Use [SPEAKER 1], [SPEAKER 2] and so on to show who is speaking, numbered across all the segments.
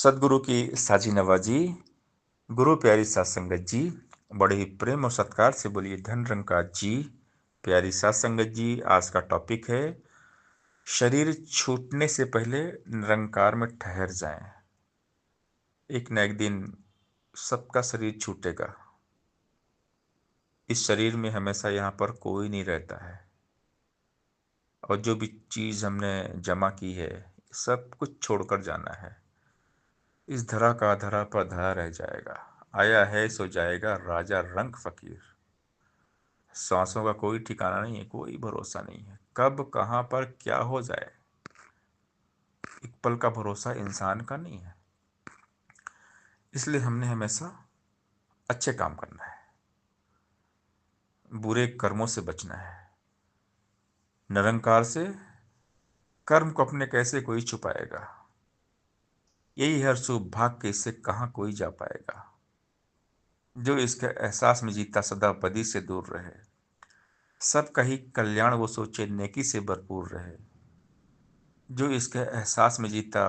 [SPEAKER 1] सदगुरु की साजी नवाजी, गुरु प्यारी सात संगत जी, बड़े ही प्रेम और सत्कार से बोलिए धन निरंकार जी। प्यारी सात संगत जी, आज का टॉपिक है शरीर छूटने से पहले निरंकार में ठहर जाएं। एक न एक दिन सबका शरीर छूटेगा। इस शरीर में हमेशा यहाँ पर कोई नहीं रहता है, और जो भी चीज हमने जमा की है सब कुछ छोड़कर जाना है। इस धरा का धरा पर धरा रह जाएगा। आया है सो जाएगा राजा रंग फकीर। सांसों का कोई ठिकाना नहीं है, कोई भरोसा नहीं है, कब कहां पर क्या हो जाए एक पल का भरोसा इंसान का नहीं है। इसलिए हमने हमेशा अच्छे काम करना है, बुरे कर्मों से बचना है। निरंकार से कर्म को अपने कैसे कोई छुपाएगा। यही हर शुभ भाग के, इससे कहां कोई जा पाएगा। जो इसके एहसास में जीता सदा बदी से दूर रहे, सबका ही कल्याण वो सोचे नेकी से भरपूर रहे। जो इसके एहसास में जीता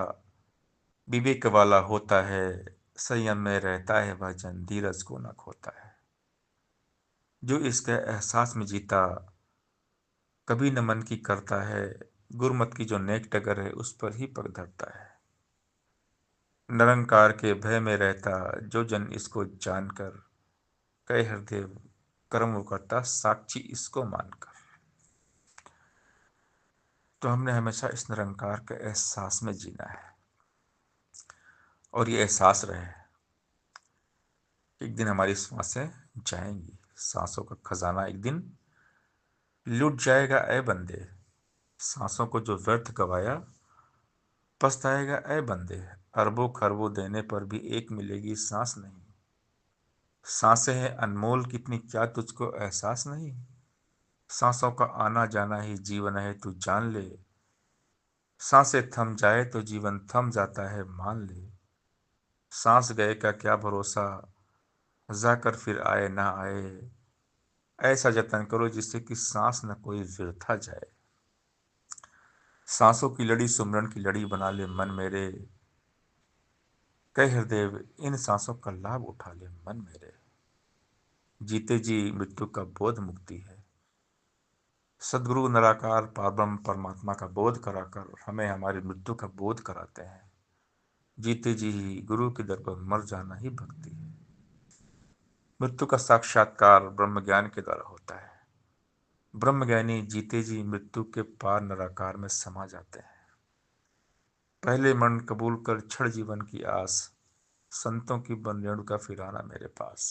[SPEAKER 1] विवेक वाला होता है, संयम में रहता है वह जन, धीरज को न खोता है। जो इसके एहसास में जीता कभी न मन की करता है, गुरमत की जो नेक टगर है उस पर ही पग धरता है। निरंकार के भय में रहता जो जन इसको जानकर, कहे हृदय कर्म वो करता साक्षी इसको मानकर। तो हमने हमेशा इस निरंकार के एहसास में जीना है, और ये एहसास रहे एक दिन हमारी सांसें जाएंगी। सांसों का खजाना एक दिन लूट जाएगा ए बंदे। सांसों को जो व्यर्थ गवाया पछताएगा ए बंदे। अरबों खरबों देने पर भी एक मिलेगी सांस नहीं। सांसें हैं अनमोल कितनी, क्या तुझको एहसास नहीं। सांसों का आना जाना ही जीवन है तू जान ले। सांसें थम जाए तो जीवन थम जाता है मान ले। सांस गए का क्या भरोसा, जाकर फिर आए ना आए। ऐसा जतन करो जिससे कि सांस न कोई व्यर्था जाए। सांसों की लड़ी सुमरन की लड़ी बना ले मन मेरे। कह हृदय इन सांसों का लाभ उठा ले मन मेरे। जीते जी मृत्यु का बोध मुक्ति है। सदगुरु निराकार परब्रह्म परमात्मा का बोध कराकर हमें हमारी मृत्यु का बोध कराते हैं। जीते जी ही गुरु के दर पर मर जाना ही भक्ति है। मृत्यु का साक्षात्कार ब्रह्म ज्ञान के द्वारा होता है। ब्रह्मज्ञानी जीते जी मृत्यु के पार निराकार में समा जाते हैं। पहले मन कबूल कर क्षण जीवन की आस, संतों की बन रेणुका फिर आना मेरे पास।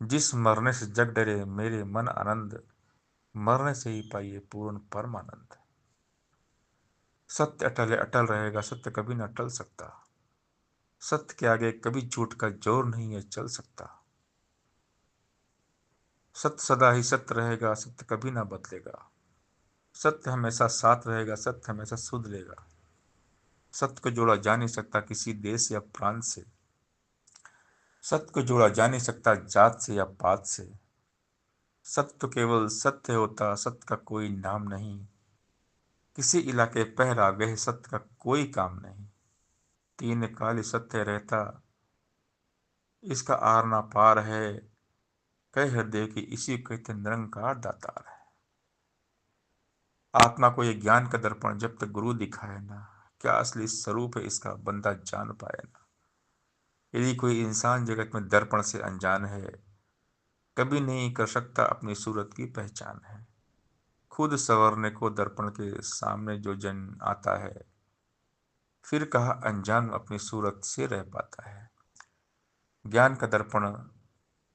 [SPEAKER 1] जिस मरने से जग डरे मेरे मन आनंद, मरने से ही पाइए पूर्ण परमानंद। सत्य अटल है अटल रहेगा, सत्य कभी न टल सकता। सत्य के आगे कभी झूठ का जोर नहीं है चल सकता। सत्य सदा ही सत्य रहेगा, सत्य कभी ना बदलेगा। सत्य हमेशा साथ रहेगा, सत्य हमेशा सुध लेगा। सत्य को जोड़ा जा नहीं सकता किसी देश या प्रांत से। सत्य को जोड़ा जा नहीं सकता जात से या पात से। सत्य तो केवल सत्य होता, सत्य का कोई नाम नहीं। किसी इलाके पहरा गए सत्य का कोई काम नहीं। तीन काल सत्य रहता, इसका आर ना पार है। कह हृदय की इसी कहते निरंकार दातार है। आत्मा को ये ज्ञान का दर्पण जब तक गुरु दिखाए ना, क्या असली स्वरूप है इसका बंदा जान पाए ना। यदि कोई इंसान जगत में दर्पण से अनजान है, कभी नहीं कर सकता अपनी सूरत की पहचान है। खुद संवरने को दर्पण के सामने जो जन आता है, फिर कहा अनजान अपनी सूरत से रह पाता है। ज्ञान का दर्पण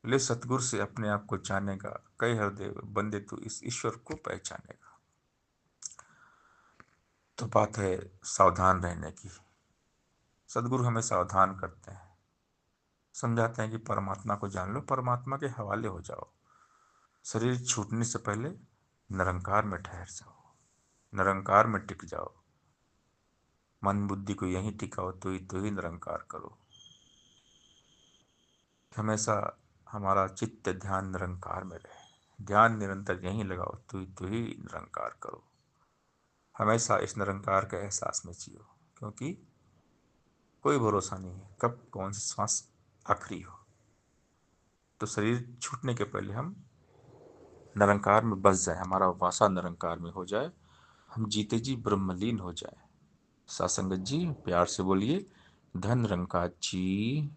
[SPEAKER 1] ले सतगुरु से अपने आप को जानेगा। कई हृदय बंदे तू इस ईश्वर को पहचानेगा। तो बात है सावधान रहने की। सदगुरु हमें सावधान करते हैं, समझाते हैं कि परमात्मा को जान लो, परमात्मा के हवाले हो जाओ। शरीर छूटने से पहले निरंकार में ठहर जाओ, निरंकार में टिक जाओ। मन बुद्धि को यहीं टिकाओ तो ही निरंकार करो। हमेशा हमारा चित्त ध्यान निरंकार में रहे। ध्यान निरंतर यहीं लगाओ तो ही निरंकार करो। हमेशा इस निरंकार के एहसास में जियो, क्योंकि कोई भरोसा नहीं है कब कौन सी सांस आखिरी हो। तो शरीर छूटने के पहले हम निरंकार में बस जाए, हमारा वासा निरंकार में हो जाए, हम जीते जी ब्रह्मलीन हो जाए। सासंगत जी प्यार से बोलिए धन निरंकार जी।